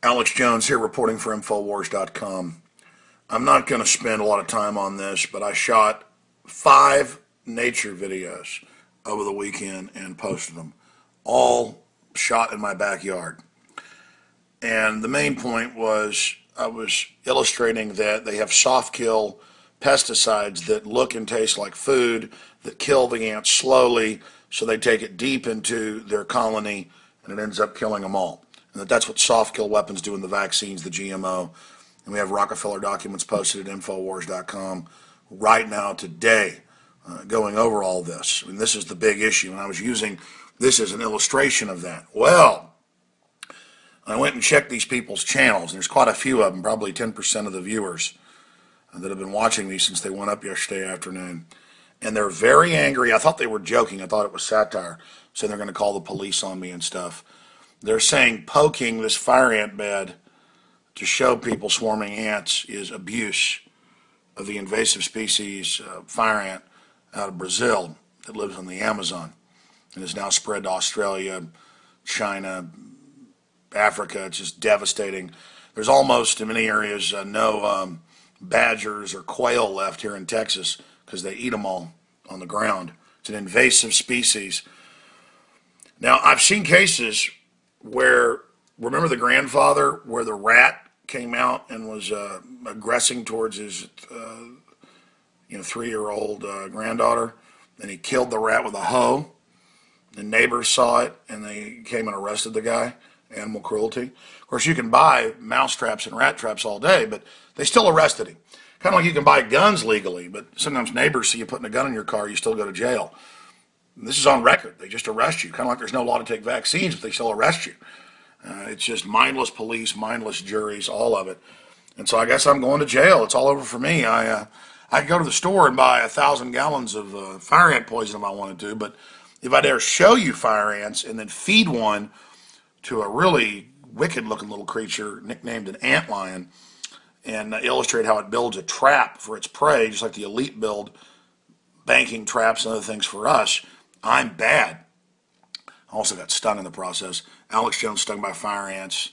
Alex Jones here reporting for Infowars.com. I'm not going to spend a lot of time on this, but I shot 5 nature videos over the weekend and posted them, all shot in my backyard. And the main point was I was illustrating that they have soft kill pesticides that look and taste like food that kill the ants slowly, so they take it deep into their colony and it ends up killing them all. And that's what soft kill weapons do in the vaccines, the GMO. And we have Rockefeller documents posted at Infowars.com right now today going over all this. I mean, this is the big issue, and I was using this as an illustration of that. Well, I went and checked these people's channels, and there's quite a few of them, probably 10% of the viewers that have been watching these since they went up yesterday afternoon. And they're very angry. I thought they were joking. I thought it was satire, saying they're going to call the police on me and stuff. They're saying poking this fire ant bed to show people swarming ants is abuse of the invasive species fire ant out of Brazil that lives on the Amazon and is now spread to Australia, China, Africa. It's just devastating. There's almost, in many areas, no badgers or quail left here in Texas because they eat them all on the ground. It's an invasive species. Now, I've seen cases where, remember the grandfather where the rat came out and was aggressing towards his 3-year-old granddaughter, and he killed the rat with a hoe. The neighbors saw it and they came and arrested the guy. Animal cruelty. Of course, you can buy mouse traps and rat traps all day, but they still arrested him. Kind of like you can buy guns legally, but sometimes neighbors see you putting a gun in your car, you still go to jail. And this is on record. They just arrest you. Kind of like there's no law to take vaccines, but they still arrest you. It's just mindless police, mindless juries, all of it. And so I guess I'm going to jail. It's all over for me. I could go to the store and buy 1,000 gallons of fire ant poison if I wanted to, but if I dare show you fire ants and then feed one to a really wicked-looking little creature nicknamed an ant lion and illustrate how it builds a trap for its prey, just like the elite build banking traps and other things for us, I'm bad. I also got stung in the process. Alex Jones stung by fire ants.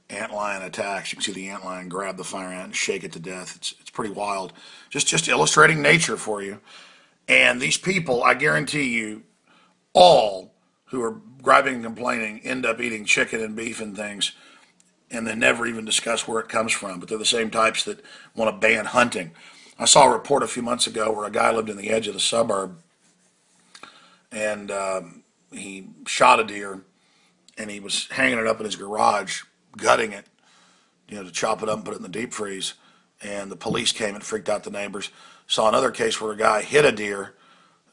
Ant lion attacks. You can see the ant lion grab the fire ant and shake it to death. It's pretty wild. Just illustrating nature for you. And these people, I guarantee you, all who are griping and complaining end up eating chicken and beef and things, and they never even discuss where it comes from. But they're the same types that want to ban hunting. I saw a report a few months ago where a guy lived in the edge of the suburb, and he shot a deer, and he was hanging it up in his garage, gutting it, to chop it up and put it in the deep freeze. And the police came and freaked out the neighbors. Saw another case where a guy hit a deer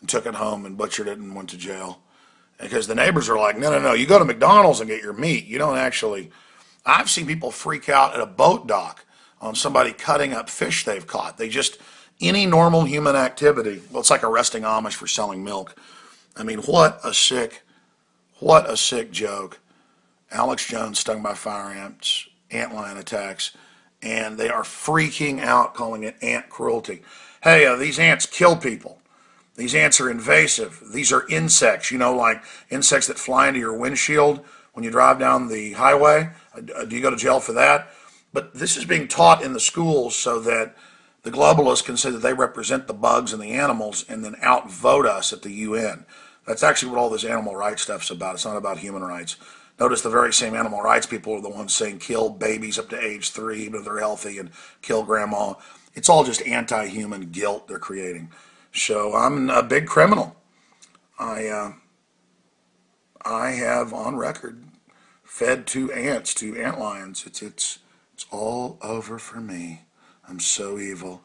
and took it home and butchered it and went to jail. Because the neighbors are like, no, you go to McDonald's and get your meat. You don't actually. I've seen people freak out at a boat dock on somebody cutting up fish they've caught. Any normal human activity, well, it's like arresting Amish for selling milk. I mean, what a sick joke. Alex Jones stung by fire ants, ant lion attacks, and they are freaking out, calling it ant cruelty. Hey, these ants kill people. These ants are invasive. These are insects, like insects that fly into your windshield when you drive down the highway. Do you go to jail for that? But this is being taught in the schools so that the globalists can say that they represent the bugs and the animals and then outvote us at the UN. That's actually what all this animal rights stuff's about. It's not about human rights. Notice the very same animal rights people are the ones saying kill babies up to age 3 even if they're healthy and kill grandma. It's all just anti-human guilt they're creating. So I'm a big criminal. I have on record fed 2 ants, 2 ant lions. It's all over for me. I'm so evil.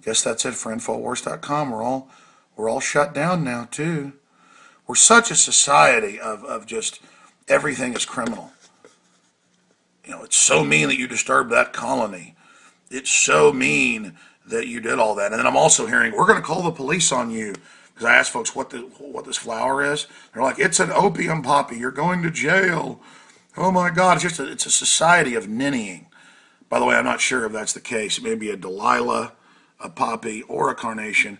Guess that's it for Infowars.com. We're all shut down now too. We're such a society of just everything is criminal. It's so mean that you disturbed that colony. It's so mean that you did all that. And then I'm also hearing, we're going to call the police on you. Because I asked folks what this flower is. They're like, it's an opium poppy. You're going to jail. Oh my God, it's a society of ninnying. By the way, I'm not sure if that's the case. It may be a Delilah, a poppy, or a carnation.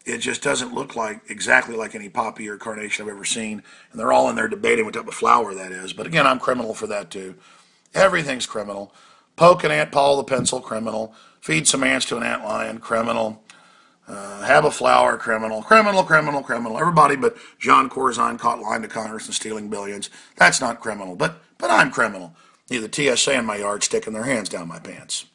It just doesn't look exactly like any poppy or carnation I've ever seen. And they're all in there debating what type of flower that is. But again, I'm criminal for that too. Everything's criminal. Poke an ant Paul the pencil, criminal. Feed some ants to an antlion, criminal. Have a flower, criminal. Criminal, criminal, criminal. Everybody but Jean Corzine caught lying to Congress and stealing billions. That's not criminal, but I'm criminal. Need the TSA in my yard sticking their hands down my pants.